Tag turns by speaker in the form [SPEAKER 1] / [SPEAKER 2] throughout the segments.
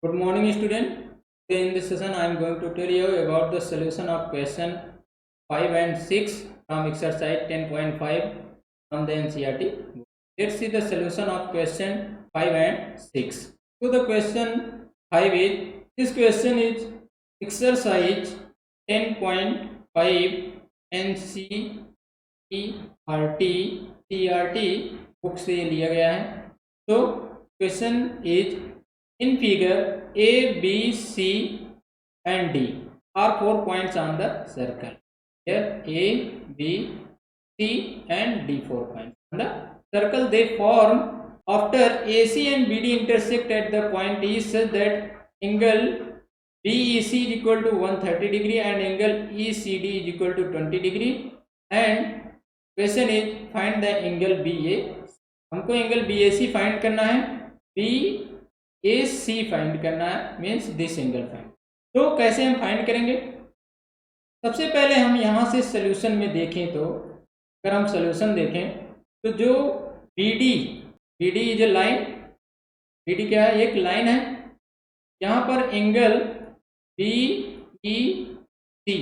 [SPEAKER 1] Good morning, student. Today in this session, I am going to tell you about the solution of question 5 and 6 from exercise 10.5 from the NCERT. Let's see the solution of question 5 and 6. So the question 5 is, this question is exercise 10.5 NCERT book से लिया गया है. So question is, in figure A, B, C and D are 4 points on the circle. Here A, B, C and D 4 points on the circle. They form after AC and BD intersect at the point E such that angle BEC is equal to 130 degree and angle ECD is equal to 20 degree. And question is, find the angle BA. हमको angle BAC find करना है, BAC find करना है, means this angle find. तो कैसे हम find करेंगे? सबसे पहले हम यहाँ से सॉल्यूशन में देखें तो अगर हम सॉल्यूशन देखें तो जो BD is a line, BD क्या है? एक लाइन है. यहाँ पर angle BEC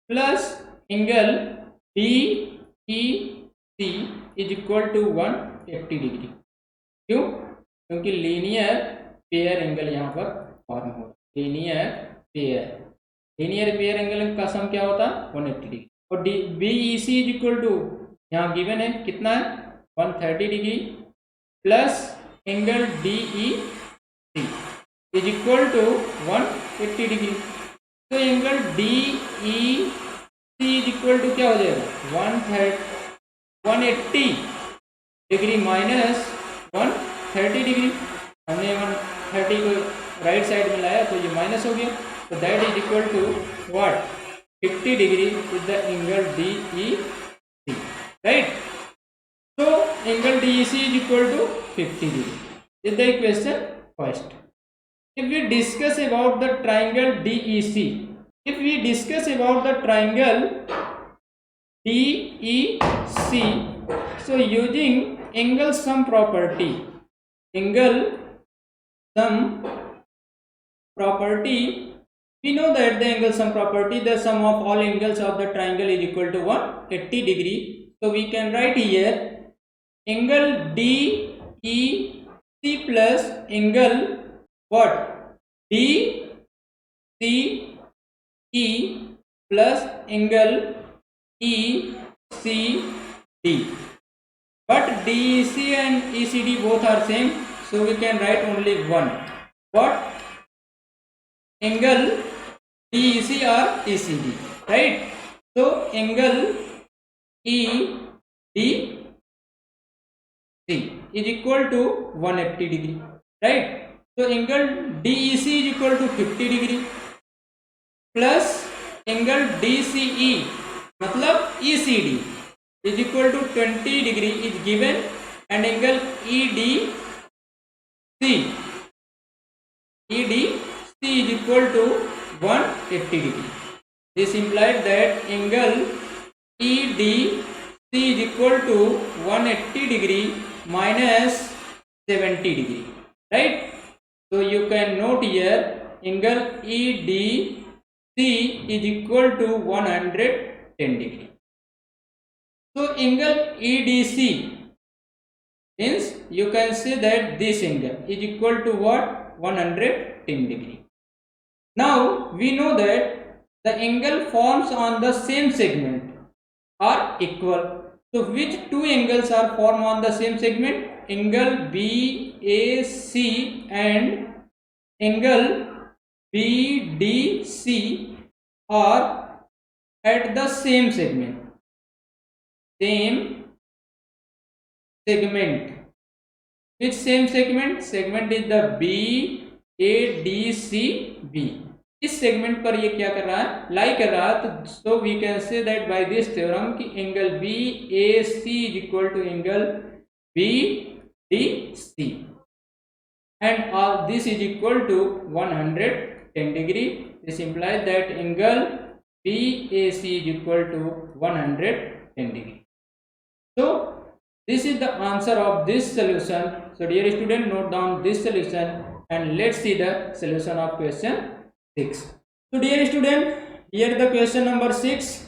[SPEAKER 1] plus angle BEC is equal to 180 degree. क्यों? क्योंकि लीनियर पेयर एंगल यहाँ पर फॉर्म हो. लीनियर पेयर एंगल का सम क्या होता है? 180 डिग्री. और BEC इज इक्वल टू यहाँ गिवन है कितना है? 130 degree plus angle DEC is equal to 180 degree. तो angle DEC is equal to क्या हो जाएगा? 180 डिग्री माइनस 130 डिग्री. हमने 130 को राइट साइड में लाया तो ये माइनस हो गया. तो that is equal to what? 50 degree is the angle DEC, right. So angle DEC is equal to 50 degree. Is the equation first. If we discuss about the triangle DEC, so using angle sum property, we know that the angle sum property, the sum of all angles of the triangle is equal to 180 degree. So we can write here angle DEC plus angle what? DCE plus angle ECD. But DEC and ECD both are same, so we can write only one. What? Angle DEC or ECD, right? So angle EDC is equal to 180 degree, right? So angle DEC is equal to 50 degree plus angle DCE मतलब ECD is equal to 20 degree is given, and angle EDC is equal to 180 degree. This implies that angle EDC is equal to 180 degree minus 70 degree, right? So you can note here angle EDC is equal to 110 degree. So angle EDC means you can say that this angle is equal to what? 110 degree. Now we know that the angle forms on the same segment are equal. So which two angles are formed on the same segment? Angle BAC and angle BDC are at the same segment. Which same segment? Segment is the BADCB. इस segment पर ये क्या कर रहा है? लाई कर रहा है. तो so we can say that by this theorem कि angle BAC is equal to angle BDC and all this is equal to 110 degree. This implies that angle BAC is equal to 110 degree. So this is the answer of this solution. So dear student, note down this solution and let's see the solution of question 6. So dear student, here the question number 6.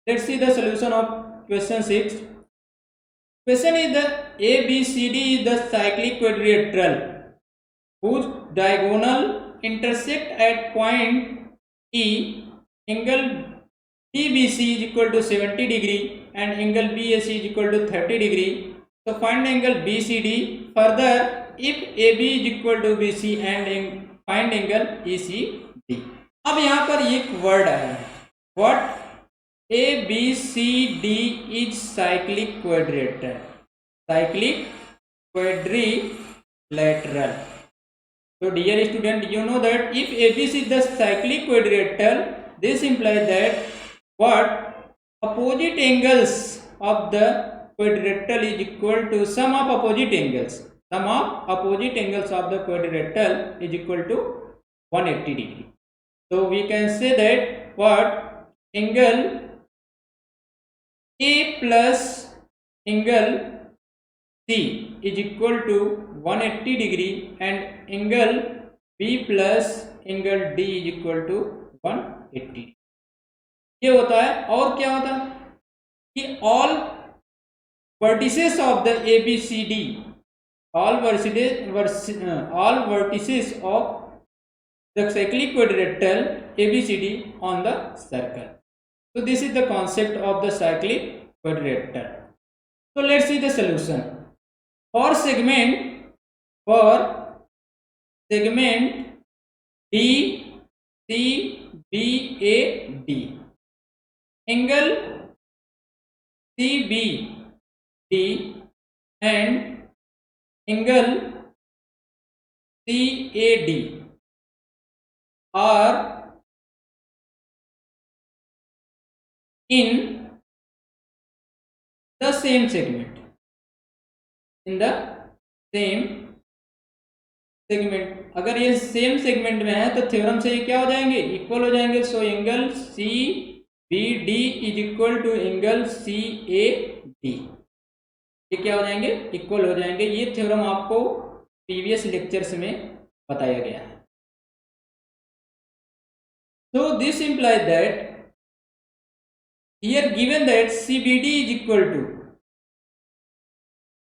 [SPEAKER 1] Let's see the solution of question 6. Question is the ABCD is the cyclic quadrilateral whose diagonal intersect at point E. Angle DBC is equal to 70 degree and angle BAC is equal to 30 degree. So find angle BCD. Further, if AB is equal to BC and find angle ECD. अब यहाँ पर एक word आया है, what? ABCD is cyclic quadrilateral. Cyclic quadrilateral. So dear student, you know that if ABC is the cyclic quadrilateral, this implies that what? Opposite angles of the quadrilateral is equal to sum of opposite angles. Sum of opposite angles of the quadrilateral is equal to 180 degree. So we can say that what? Angle A plus angle C is equal to 180 degree and angle B plus angle D is equal to 180. ये होता है, और क्या होता है कि all vertices of the ABCD, all vertices of the cyclic quadrilateral ABCD on the circle. So this is the concept of the cyclic quadrilateral. So let's see the solution. For segment DCBAD, angle CBD and angle CAD are in the same segment. In the same segment, अगर ये same segment में है तो theorem से ये क्या हो जाएंगे? इक्वल हो जाएंगे. So angle CBD is equal to angle CAD. ये क्या हो जाएंगे? इक्वल हो जाएंगे. ये थ्योरम आपको प्रीवियस लेक्चर्स में बताया गया है. So this implies that here given that CBD is equal to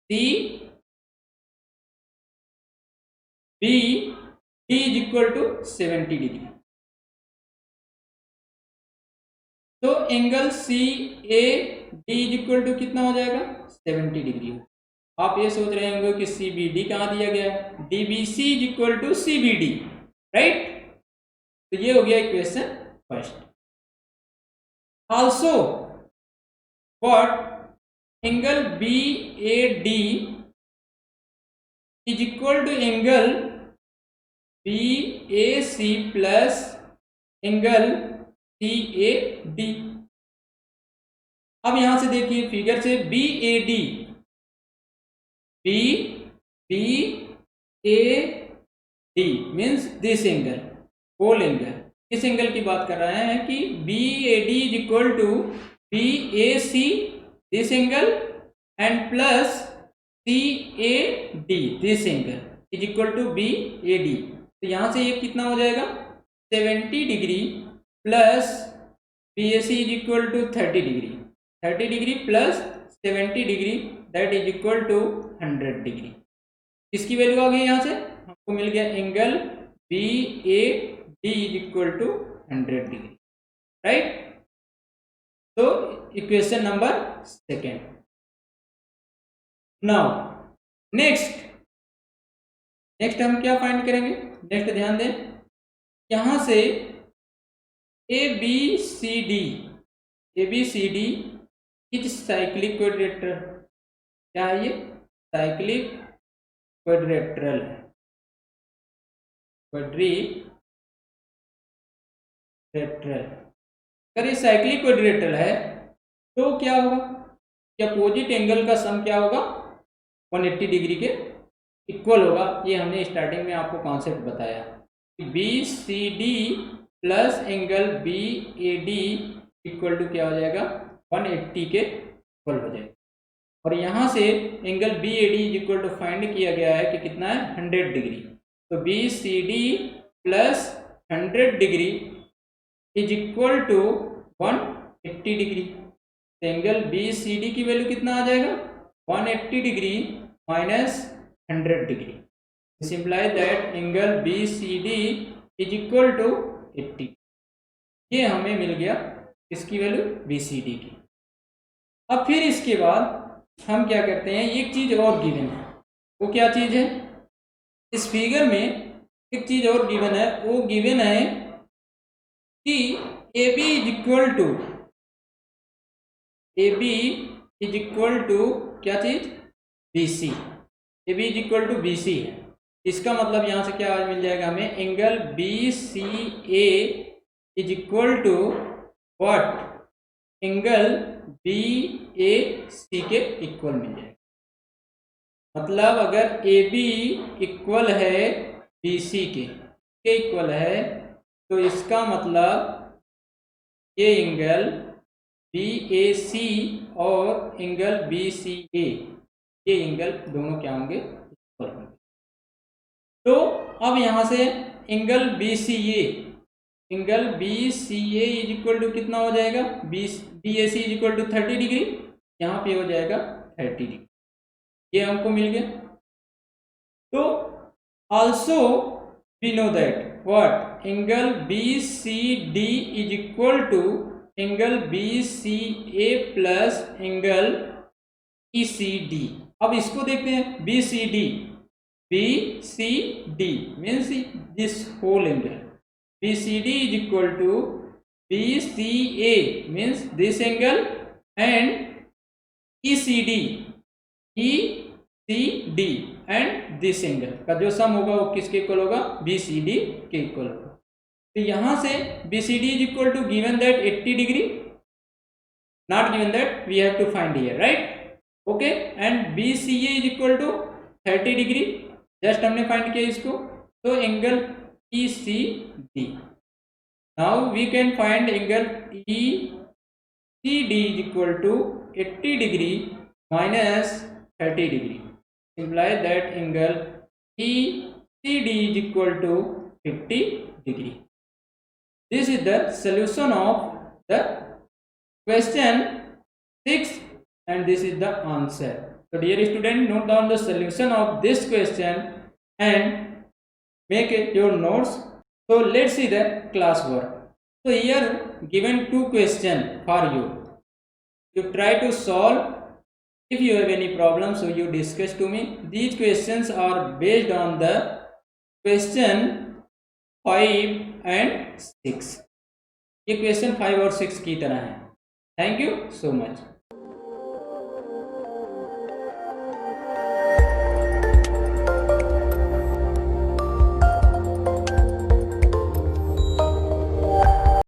[SPEAKER 1] CBD is equal to 70 degree. तो angle CAD is equal to कितना हो जाएगा? 70 डिग्री. आप ये सोच रहे होंगे कि CBD कहाँ दिया गया है? DBC is equal to CBD, right? तो ये हो गया equation first. Also what? Angle BAD is equal to angle BAC plus angle CAD. अब यहां से देखिए फिगर से BAD means this angle, whole angle. इस एंगल की बात कर रहे हैं कि BAD is equal to BAC this angle and plus CAD this angle is equal to BAD. तो यहां से ये कितना हो जाएगा? 70 degree plus BAC is equal to 30 degree. 30 degree plus 70 degree that is equal to 100 degree. इसकी value आ गई. यहाँ से हमको मिल गया angle BAD is equal to 100 degree, right? तो equation number second. Now next हम क्या फाइंड करेंगे? नेक्स्ट ध्यान दें, यहां से ABCD इज साइक्लिक क्वाड्रिलेटरल. क्या है ये? Cyclic quadrilateral. अगर ये साइक्लिक क्वाड्रिलेटरल है तो क्या होगा? कि अपोजिट एंगल का सम क्या होगा? 180 डिग्री के इक्वल होगा. ये हमने स्टार्टिंग में आपको कॉन्सेप्ट बताया. BCD plus angle BAD equal to क्या हो जाएगा? 180 के इक्वल हो जाएगा. और यहाँ से angle BAD equal to find किया गया है कि कितना है? 100 डिग्री. तो BCD plus 100 degree is equal to 180 degree. Angle BCD की वैल्यू कितना आ जाएगा? 180 degree minus 100 degree. This implies that angle BCD is equal to 80। ये हमें मिल गया इसकी वैल्यू BCD की। अब फिर इसके बाद हम क्या करते हैं, एक चीज और गिवन है। वो क्या चीज है? इस फिगर में एक चीज और गिवन है। वो गिवन है कि AB इज इक्वल टू क्या चीज? BC। AB is equal to BC है। इसका मतलब यहां से क्या मिल जाएगा हमें? Angle BCA is equal to what? Angle BAC के इक्वल मिल जाएगा। मतलब अगर AB इक्वल है BC के इक्वल है, तो इसका मतलब ये एंगल BAC और एंगल BCA, ये एंगल दोनों क्या होंगे? इक्वल होंगे। तो अब यहां से angle BCA is equal to कितना हो जाएगा? BAC is equal to 30 degree. यहाँ पे हो जाएगा 30 डिग्री। ये हमको मिल गया। तो also we know that what? Angle BCD is equal to angle BCA plus angle ECD। अब इसको देखते हैं। BCD means this whole angle. BCD is equal to BCA means this angle and ECD and this angle का जो सम होगा वो किसके equal होगा? BCD के इक्वल होगा। तो यहां से BCD is equal to given that 80 degree, not given that, we have to find here, right? Okay, and BCA is equal to 30 degree, just हमने फाइंड किया इसको। तो angle ECD, now we can find angle ECD is equal to 80 degree minus 30 degree, implies that angle ECD is equal to 50 degree. This is the solution of the question 6 and this is the answer. So dear student, note down the solution of this question and make your notes. So let's see the classwork. So here given two questions for you. You try to solve. If you have any problem, so you discuss to me. These questions are based on the question 5 and 6. ये question 5 और 6 की तरह है। Thank you so much.